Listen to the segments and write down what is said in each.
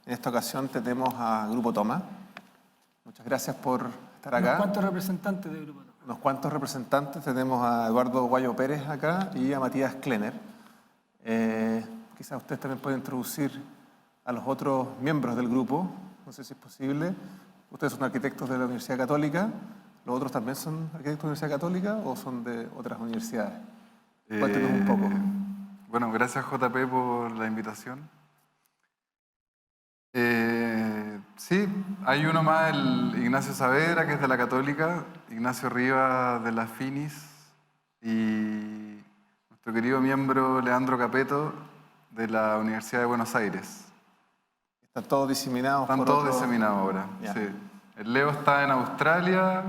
En esta ocasión tenemos a Grupo Toma. Muchas gracias por estar acá. ¿Unos cuantos representantes de Grupo Toma? Unos cuantos representantes. Tenemos a Eduardo Guayo Pérez acá y a Matías Klenner. Quizás usted también puede introducir a los otros miembros del grupo. No sé si es posible. Ustedes son arquitectos de la Universidad Católica. ¿Los otros también son arquitectos de la Universidad Católica o son de otras universidades? Cuéntenos un poco. Bueno, gracias JP por la invitación. Sí, hay uno más, el Ignacio Saavedra, que es de la Católica, Ignacio Rivas de la Finis y nuestro querido miembro Leandro Capeto de la Universidad de Buenos Aires. ¿Están todos diseminados? Están todos diseminados ahora, sí. El Leo está en Australia,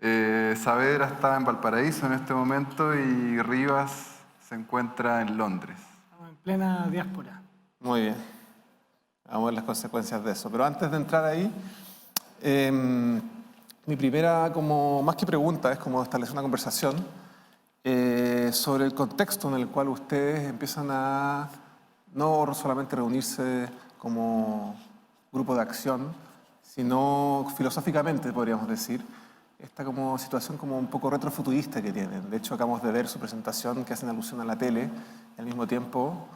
Saavedra está en Valparaíso en este momento y Rivas se encuentra en Londres. Estamos en plena diáspora. Muy bien. Vamos a ver las consecuencias de eso. Pero antes de entrar ahí, mi primera, más que pregunta, es como establecer una conversación sobre el contexto en el cual ustedes empiezan a no solamente reunirse como grupo de acción, sino filosóficamente, podríamos decir, esta como situación como un poco retrofuturista que tienen. De hecho, acabamos de ver su presentación que hacen alusión a la tele y al mismo tiempo,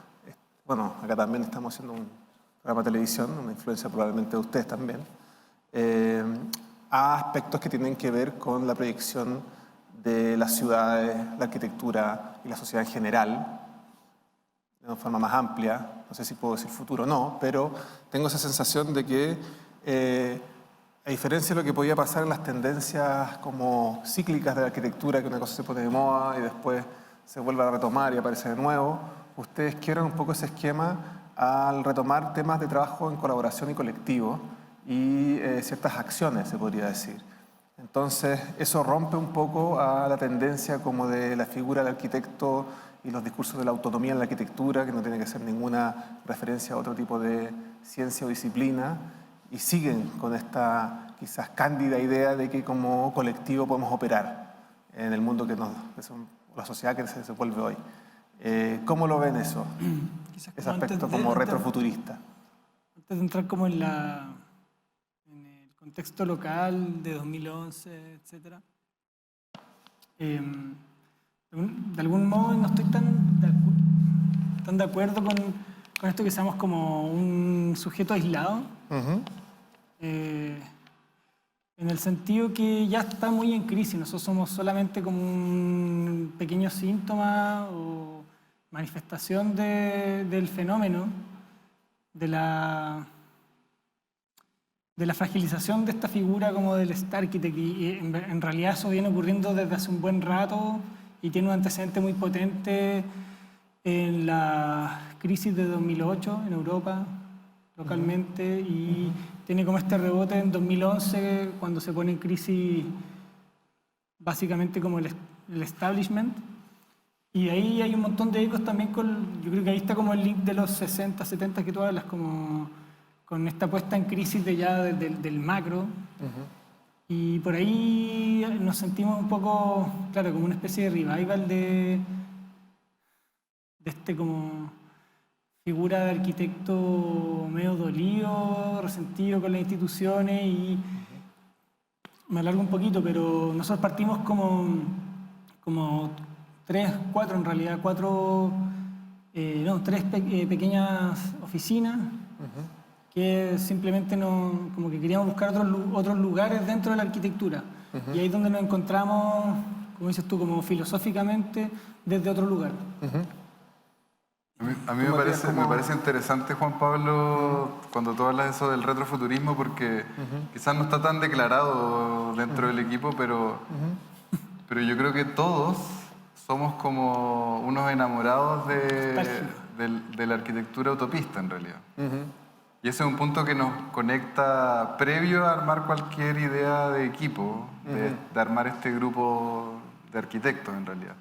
bueno, acá también estamos haciendo un programa de televisión, una influencia probablemente de ustedes también, a aspectos que tienen que ver con la proyección de las ciudades, la arquitectura y la sociedad en general, de una forma más amplia. No sé si puedo decir futuro o no, pero tengo esa sensación de que, a diferencia de lo que podía pasar en las tendencias como cíclicas de la arquitectura, que una cosa se pone de moda y después se vuelve a retomar y aparece de nuevo, ustedes quieren un poco ese esquema al retomar temas de trabajo en colaboración y colectivo y ciertas acciones, se podría decir. Entonces, eso rompe un poco a la tendencia como de la figura del arquitecto y los discursos de la autonomía en la arquitectura, que no tiene que ser ninguna referencia a otro tipo de ciencia o disciplina, y siguen con esta quizás cándida idea de que como colectivo podemos operar en el mundo la sociedad que se vuelve hoy. ¿Cómo lo ven eso? Ese aspecto como retrofuturista. Antes de entrar como en el contexto local de 2011, etc. De algún modo no estoy tan de acuerdo con esto que seamos como un sujeto aislado. En el sentido que ya está muy en crisis. Nosotros somos solamente como un pequeño síntoma o manifestación del fenómeno, de la fragilización de esta figura como del Star Architect, y en realidad eso viene ocurriendo desde hace un buen rato y tiene un antecedente muy potente en la crisis de 2008 en Europa, localmente, y tiene como este rebote en 2011 cuando se pone en crisis básicamente como el establishment. Y ahí hay un montón de ecos también yo creo que ahí está como el link de los 60, 70 que tú hablas, como con esta puesta en crisis del macro. Y por ahí nos sentimos un poco, claro, como una especie de revival de este como figura de arquitecto medio dolido, resentido con las instituciones, y me alargo un poquito, pero nosotros partimos como tres pequeñas oficinas que simplemente como que queríamos buscar otros lugares dentro de la arquitectura. Y ahí es donde nos encontramos, como dices tú, como filosóficamente desde otro lugar. A mí me parece interesante, Juan Pablo, cuando tú hablas de eso del retrofuturismo, porque quizás no está tan declarado dentro del equipo, pero yo creo que todos somos como unos enamorados de la arquitectura utopista, en realidad. Y ese es un punto que nos conecta previo a armar cualquier idea de equipo, de armar este grupo de arquitectos, en realidad.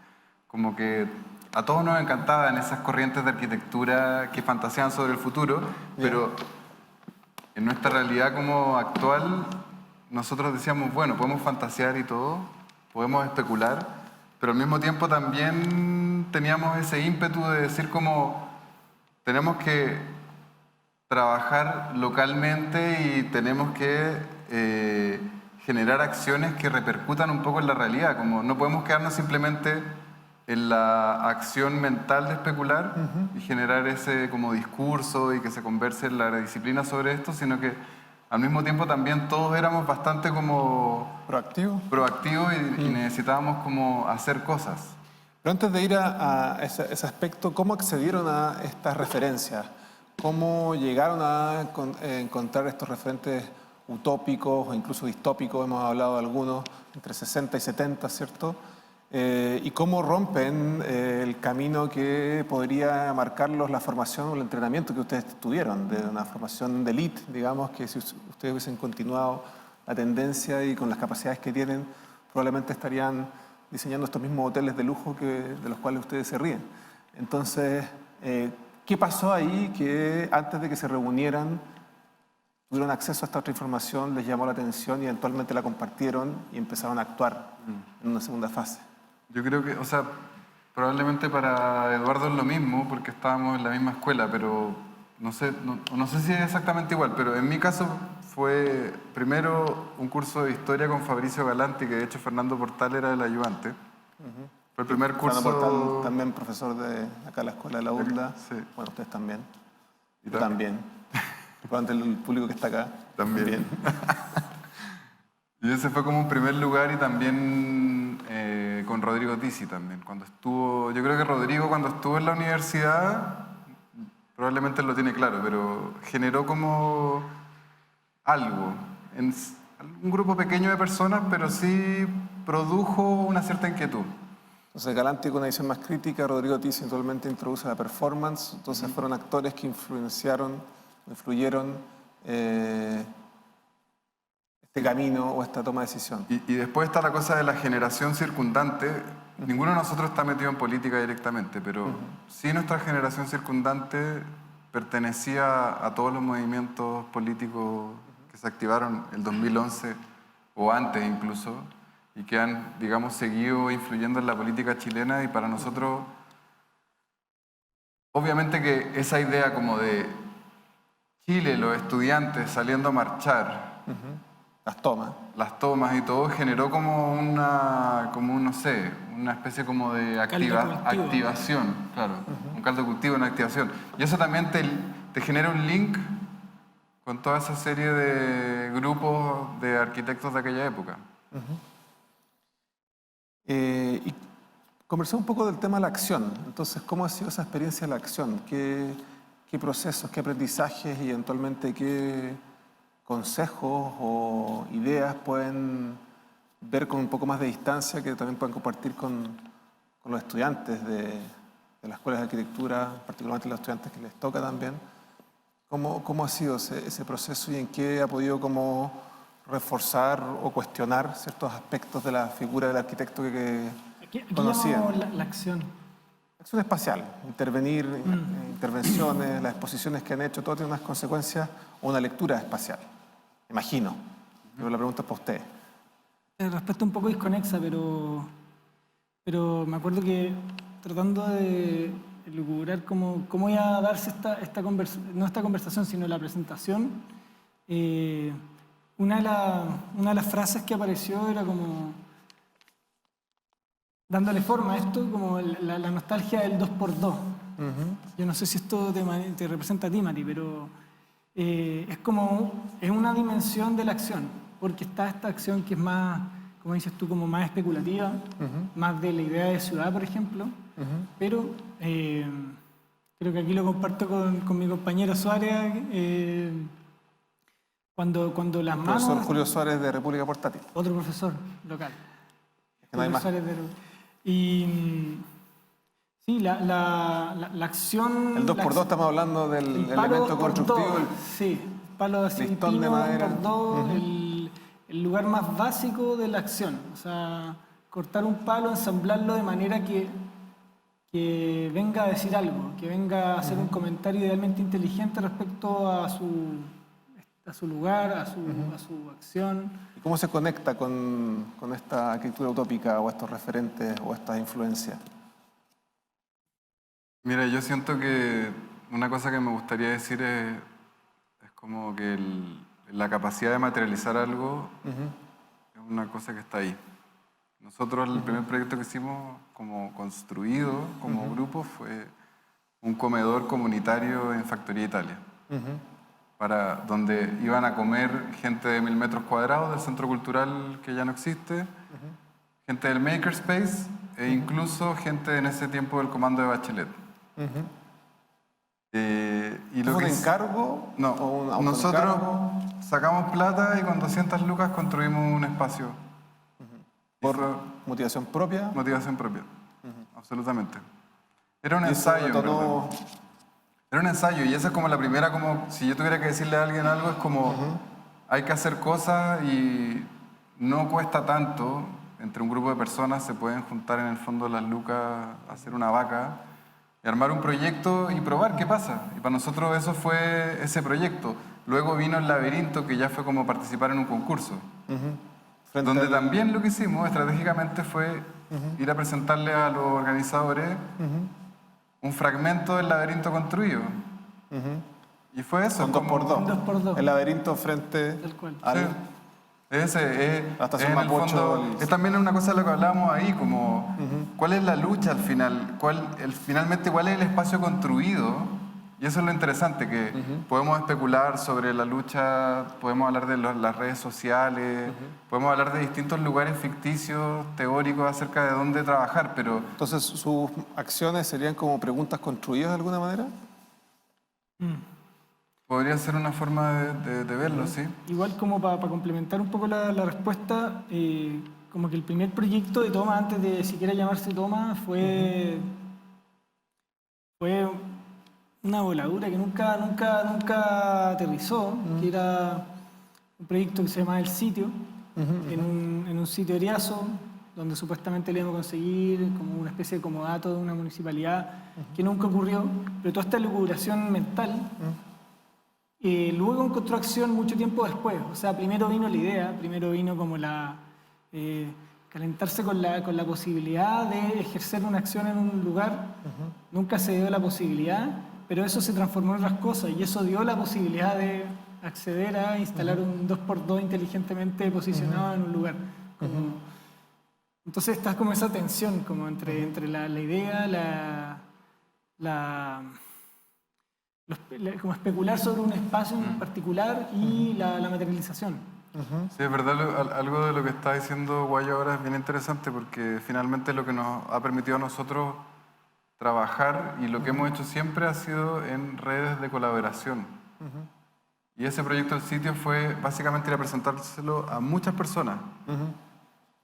Como que a todos nos encantaban esas corrientes de arquitectura que fantasean sobre el futuro, pero en nuestra realidad como actual, nosotros decíamos, bueno, podemos fantasear y todo, podemos especular, pero al mismo tiempo también teníamos ese ímpetu de decir como, tenemos que trabajar localmente y tenemos que generar acciones que repercutan un poco en la realidad. Como no podemos quedarnos simplemente en la acción mental de especular y generar ese como discurso y que se converse en la disciplina sobre esto, sino que al mismo tiempo también todos éramos bastante como proactivos y necesitábamos como hacer cosas. Pero antes de ir a ese aspecto, ¿cómo accedieron a estas referencias? ¿Cómo llegaron a encontrar estos referentes utópicos o incluso distópicos? Hemos hablado de algunos, entre 60 y 70, ¿cierto? ¿Y cómo rompen el camino que podría marcarlos la formación o el entrenamiento que ustedes tuvieron, de una formación de élite, digamos, que si ustedes hubiesen continuado la tendencia y con las capacidades que tienen, probablemente estarían diseñando estos mismos hoteles de lujo de los cuales ustedes se ríen? Entonces, ¿qué pasó ahí que antes de que se reunieran tuvieron acceso a esta otra información, les llamó la atención y eventualmente la compartieron y empezaron a actuar en una segunda fase? Yo creo que, o sea, probablemente para Eduardo es lo mismo porque estábamos en la misma escuela, pero no sé si es exactamente igual, pero en mi caso fue primero un curso de historia con Fabricio Galanti, que de hecho Fernando Portal era el ayudante. Fue el primer curso... Fernando Portal, también profesor de acá en la escuela de la UNDA. Sí. Bueno, ustedes también. Y Yo también. Probablemente el público que está acá. También. Y ese fue como un primer lugar y también con Rodrigo Tisi también. Cuando estuvo, yo creo que Rodrigo cuando estuvo en la universidad, probablemente él lo tiene claro, pero generó como algo, en un grupo pequeño de personas, pero sí produjo una cierta inquietud. Entonces Galanti con una visión más crítica, Rodrigo Tisi eventualmente introduce la performance, entonces fueron actores que influyeron este camino o esta toma de decisión. Y después está la cosa de la generación circundante. Ninguno de nosotros está metido en política directamente, pero sí nuestra generación circundante pertenecía a todos los movimientos políticos que se activaron el 2011 o antes incluso y que han, digamos, seguido influyendo en la política chilena. Y para nosotros, obviamente que esa idea como de Chile, los estudiantes saliendo a marchar, las tomas y todo, generó como no sé, una especie como de activación, claro, un caldo de cultivo, una activación. Y eso también te genera un link con toda esa serie de grupos de arquitectos de aquella época. Y conversamos un poco del tema de la acción. Entonces, ¿cómo ha sido esa experiencia de la acción? ¿Qué procesos, qué aprendizajes y eventualmente qué consejos o ideas pueden ver con un poco más de distancia que también pueden compartir con los estudiantes de las escuelas de arquitectura, particularmente los estudiantes que les toca también? ¿Cómo ha sido ese proceso y en qué ha podido como reforzar o cuestionar ciertos aspectos de la figura del arquitecto que conocían? La acción. Acción espacial, intervenir, intervenciones, las exposiciones que han hecho, todo tiene unas consecuencias o una lectura espacial, imagino. Pero la pregunta es para usted. Respuesta un poco desconexa, pero me acuerdo que tratando de elucubrar cómo iba a darse no esta conversación, sino la presentación, una de las frases que apareció era como dándole forma a esto, como la nostalgia del 2x2. Yo no sé si esto te representa a ti, Mati, pero es una dimensión de la acción, porque está esta acción que es más, como dices tú, como más especulativa, más de la idea de ciudad, por ejemplo, pero creo que aquí lo comparto con mi compañero Suárez, cuando las manos... Profesor Julio Suárez de República Portátil. Otro profesor local. Es que no hay más. Y sí, la acción... El 2x2 estamos hablando del elemento constructivo. Sí, palo de listón de madera. 2x2, el lugar más básico de la acción. O sea, cortar un palo, ensamblarlo de manera que venga a decir algo, que venga a hacer un comentario idealmente inteligente respecto a su lugar, a su acción. ¿Y cómo se conecta con esta arquitectura utópica o estos referentes o estas influencias? Mira, yo siento que una cosa que me gustaría decir es como que la capacidad de materializar algo es una cosa que está ahí. Nosotros el primer proyecto que hicimos como construido, como grupo, fue un comedor comunitario en Factoría Italia, donde iban a comer gente de 1000 metros cuadrados del centro cultural que ya no existe, gente del Makerspace e incluso gente en ese tiempo del comando de Bachelet. Y ¿Fue un encargo? No, ¿O un nosotros autoencargo? sacamos plata y con 200 lucas construimos un espacio. ¿Por motivación propia? Motivación propia, absolutamente. Era un Y eso ensayo, en detonó- verdad. Era un ensayo y esa es como la primera, como si yo tuviera que decirle a alguien algo, es como hay que hacer cosas y no cuesta tanto. Entre un grupo de personas se pueden juntar en el fondo las lucas, hacer una vaca y armar un proyecto y probar qué pasa. Y para nosotros eso fue ese proyecto. Luego vino el laberinto, que ya fue como participar en un concurso. frente Donde al- también lo que hicimos estratégicamente fue ir a presentarle a los organizadores un fragmento del laberinto construido. Y fue eso. Con 2x2. Un 2x2. El laberinto frente Tal cual. al... Sí. Ese La estación en el Mapocho, fondo, es también una cosa de lo que hablábamos ahí, como cuál es la lucha al final, finalmente cuál es el espacio construido. Y eso es lo interesante, que podemos especular sobre la lucha, podemos hablar de las redes sociales, podemos hablar de distintos lugares ficticios, teóricos acerca de dónde trabajar, pero Entonces, ¿sus acciones serían como preguntas construidas de alguna manera? podría ser una forma de verlo, ¿sí? Igual como para complementar un poco la respuesta, como que el primer proyecto de Toma, antes de siquiera llamarse Toma, fue una voladura que nunca aterrizó, que era un proyecto que se llamaba El Sitio, en un sitio Eriazo, donde supuestamente le íbamos a conseguir como una especie de comodato de una municipalidad, que nunca ocurrió, pero toda esta elucubración mental luego encontró acción mucho tiempo después. O sea, primero vino la idea, primero vino como calentarse con la posibilidad de ejercer una acción en un lugar. Nunca se dio la posibilidad, pero eso se transformó en otras cosas y eso dio la posibilidad de acceder a instalar un 2x2 inteligentemente posicionado en un lugar. Entonces está como esa tensión como entre la idea, como especular sobre un espacio en particular y la materialización. Sí, es verdad, algo de lo que está diciendo Guayo ahora es bien interesante porque finalmente lo que nos ha permitido a nosotros trabajar y lo que hemos hecho siempre ha sido en redes de colaboración. Y ese proyecto del sitio fue básicamente ir a presentárselo a muchas personas.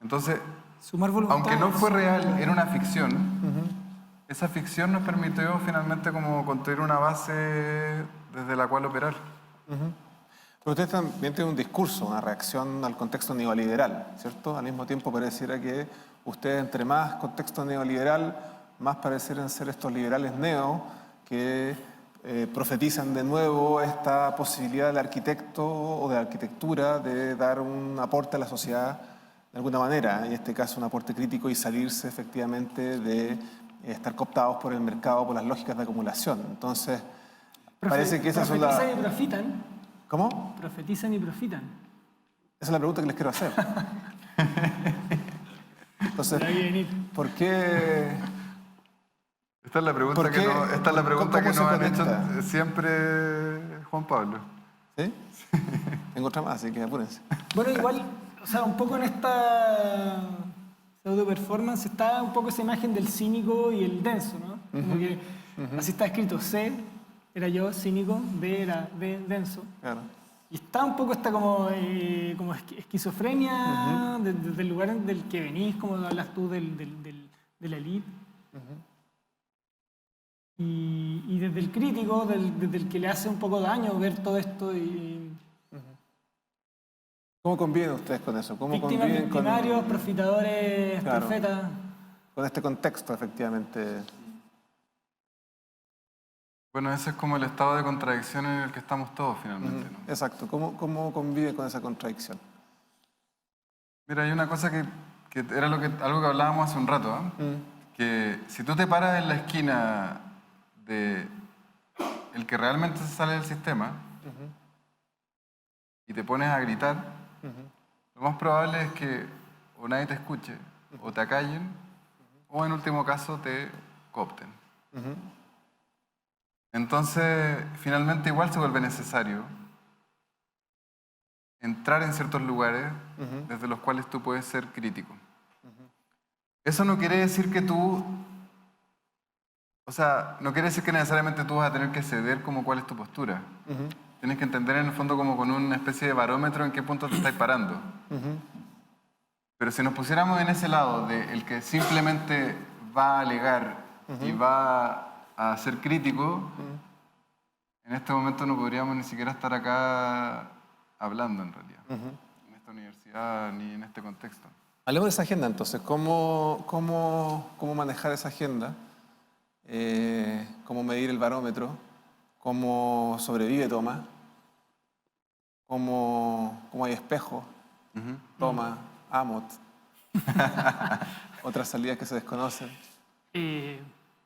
Entonces, Sumar voluntades. aunque no fue real, era una ficción, esa ficción nos permitió finalmente como construir una base desde la cual operar. Pero ustedes también tienen un discurso, una reacción al contexto neoliberal, ¿cierto? Al mismo tiempo pareciera que ustedes, entre más contexto neoliberal, más parecieran ser estos liberales neo que profetizan de nuevo esta posibilidad del arquitecto o de la arquitectura de dar un aporte a la sociedad de alguna manera, en este caso un aporte crítico y salirse efectivamente de estar cooptados por el mercado, por las lógicas de acumulación. Entonces, parece que esas son las... Profetizan y profitan. ¿Cómo? Profetizan y profitan. Esa es la pregunta que les quiero hacer. Entonces, Por ahí venir. ¿por qué? Esta es la pregunta ¿Por que, qué? esta es la pregunta ¿Cómo que se nos han conecta? hecho siempre Juan Pablo. ¿Sí? Tengo otra más, así que apúrense. Bueno, igual, o sea, un poco en esta pseudo performance está un poco esa imagen del cínico y el denso, ¿no? Como que así está escrito: C era yo, cínico; D era denso. Claro. Y está un poco esta como esquizofrenia desde el lugar del que venís, como hablas tú de la elite. Y desde el crítico, desde el que le hace un poco daño ver todo esto y ¿Cómo conviven ustedes con eso? ¿Cómo víctimas, conviven victimarios, profitadores, Claro. profetas. con este contexto, efectivamente? Bueno, ese es como el estado de contradicción en el que estamos todos finalmente, ¿no? Exacto. ¿Cómo convive con esa contradicción? Mira, hay una cosa que era algo que hablábamos hace un rato, ¿ah? Que si tú te paras en la esquina de el que realmente se sale del sistema y te pones a gritar, lo más probable es que o nadie te escuche, o te acallen, o en último caso te coopten. Entonces, finalmente igual se vuelve necesario entrar en ciertos lugares desde los cuales tú puedes ser crítico. Eso no quiere decir que tú, o sea, no quiere decir que necesariamente tú vas a tener que ceder como cuál es tu postura. Tienes que entender en el fondo como con una especie de barómetro en qué punto te estás parando. Pero si nos pusiéramos en ese lado de el que simplemente va a alegar y va a ser crítico, en este momento no podríamos ni siquiera estar acá hablando en realidad, en esta universidad ni en este contexto. Hablemos de esa agenda entonces, ¿cómo manejar esa agenda? ¿Cómo medir el barómetro? ¿Cómo sobrevive Toma? ¿Cómo hay espejo? Toma, Amot, otras salidas que se desconocen.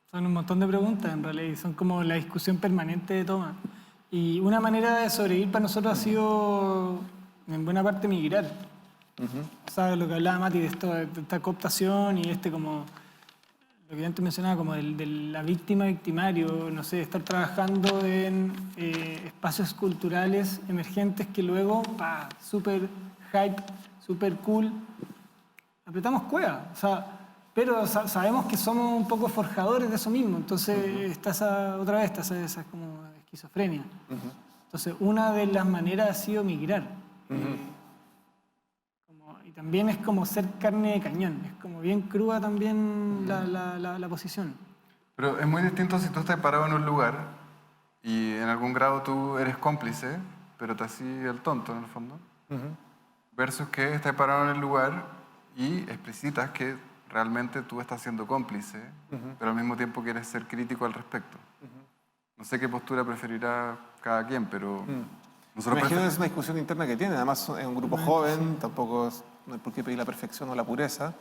Son un montón de preguntas en realidad y son como la discusión permanente de Toma. Y una manera de sobrevivir para nosotros ha sido en buena parte migrar. O sea, lo que hablaba Mati de esta cooptación y como lo que antes mencionaba, como de la víctima victimario, no sé, estar trabajando en espacios culturales emergentes que luego, súper hype, súper cool, apretamos cueva. O sea, pero sabemos que somos un poco forjadores de eso mismo, entonces está esa como esquizofrenia. Entonces, una de las maneras ha sido migrar. Y también es como ser carne de cañón, es como bien cruda también la posición. Pero es muy distinto si tú estás parado en un lugar y en algún grado tú eres cómplice, pero te así el tonto en el fondo, versus que estás parado en el lugar y explicitas que realmente tú estás siendo cómplice, pero al mismo tiempo quieres ser crítico al respecto. No sé qué postura preferirá cada quien, pero... Me imagino que es una discusión interna que tienen. Además, es un grupo joven, tampoco no hay por qué pedir la perfección o la pureza.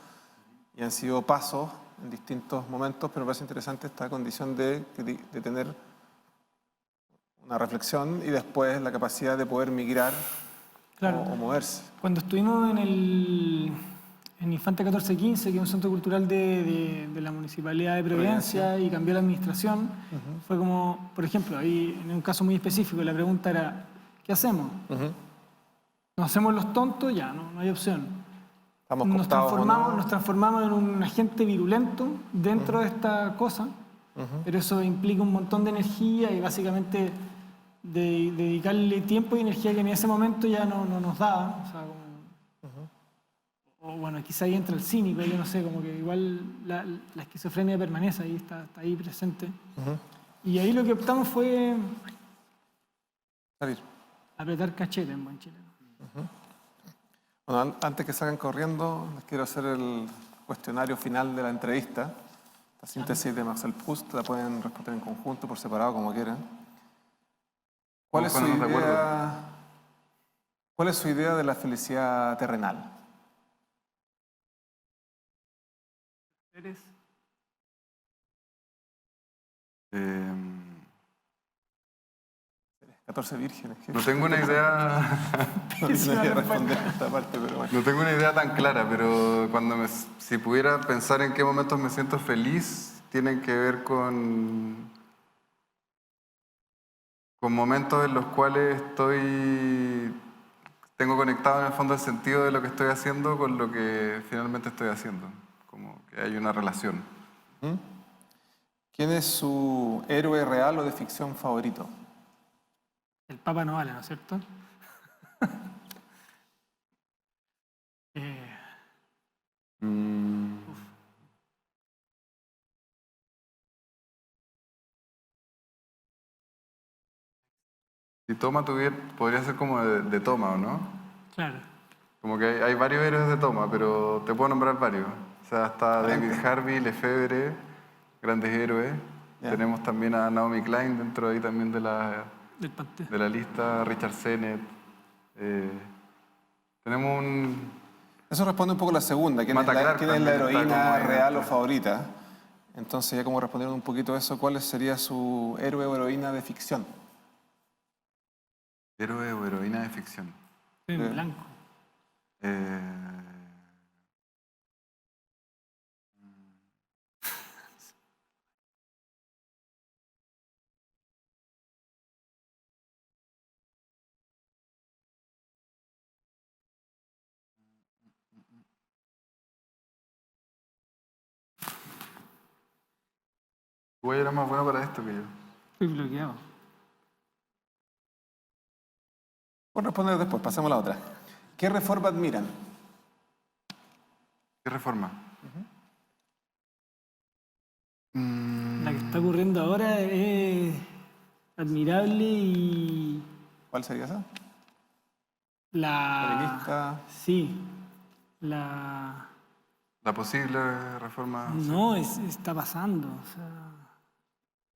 Y han sido pasos en distintos momentos, pero me parece interesante esta condición de tener una reflexión y después la capacidad de poder migrar o moverse. Cuando estuvimos en Infante 1415, que es un centro cultural de la Municipalidad de Providencia, y cambió la administración, fue como, por ejemplo, ahí en un caso muy específico, la pregunta era, ¿qué hacemos? ¿Nos hacemos los tontos? Ya, no hay opción. Nos transformamos en un agente virulento dentro de esta cosa, pero eso implica un montón de energía y básicamente dedicarle tiempo y energía que en ese momento ya no nos daba. O sea, o bueno, quizá ahí entra el cínico, yo no sé, como que igual la esquizofrenia permanece ahí, está ahí presente. Y ahí lo que optamos fue salir. Apretar cachete en buen chileno. Bueno, antes que salgan corriendo, les quiero hacer el cuestionario final de la entrevista. La síntesis de Marcel Proust la pueden responder en conjunto, por separado, como quieran. ¿Cuál es su idea de la felicidad terrenal? ¿Eres? 14 vírgenes. No tengo una idea... No tengo que responder esta parte, pero bueno. No tengo una idea tan clara, pero si pudiera pensar en qué momentos me siento feliz, tienen que ver con momentos en los cuales tengo conectado en el fondo el sentido de lo que estoy haciendo con lo que finalmente estoy haciendo, como que hay una relación. ¿Quién es su héroe real o de ficción favorito? El Papa no vale, ¿no es cierto? Si Toma podría ser como de Toma, ¿o no? Claro. Como que hay varios héroes de Toma, pero te puedo nombrar varios. O sea, está David Harvey, Lefebvre, grandes héroes. Tenemos también a Naomi Klein dentro ahí también de la lista, Richard Sennett. Tenemos Eso responde un poco a la segunda, ¿quién es la heroína real o favorita? Entonces, ya como respondieron un poquito eso, ¿cuál sería su héroe o heroína de ficción? Héroe o heroína de ficción. Estoy en blanco. Eh, Uruguay era más bueno para esto que yo. Estoy bloqueado. Por responder después, pasemos a la otra. ¿Qué reforma admiran? ¿Qué reforma? La que está ocurriendo ahora es admirable y ¿Cuál sería esa? la... Feminista. Sí, la... La posible reforma. No, está pasando.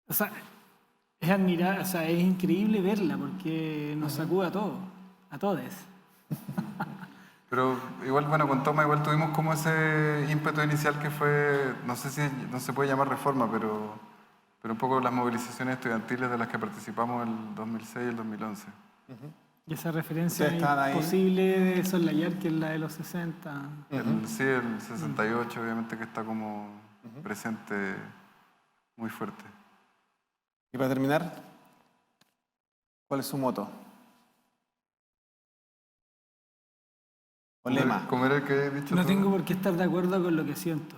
O sea, es admirable, o sea, es increíble verla porque nos sacude a todos, a todos. Pero igual, bueno, con Toma igual tuvimos como ese ímpetu inicial que fue, no sé si no se puede llamar reforma, pero un poco las movilizaciones estudiantiles de las que participamos en el 2006 y el 2011. Y esa referencia Ustedes estaban ahí. imposible de soslayar, que es la de los 60. Sí, el 68 obviamente que está como presente muy fuerte. Y para terminar, ¿cuál es su moto? O lema. ¿Cómo era el que he dicho No tú? tengo por qué estar de acuerdo con lo que siento.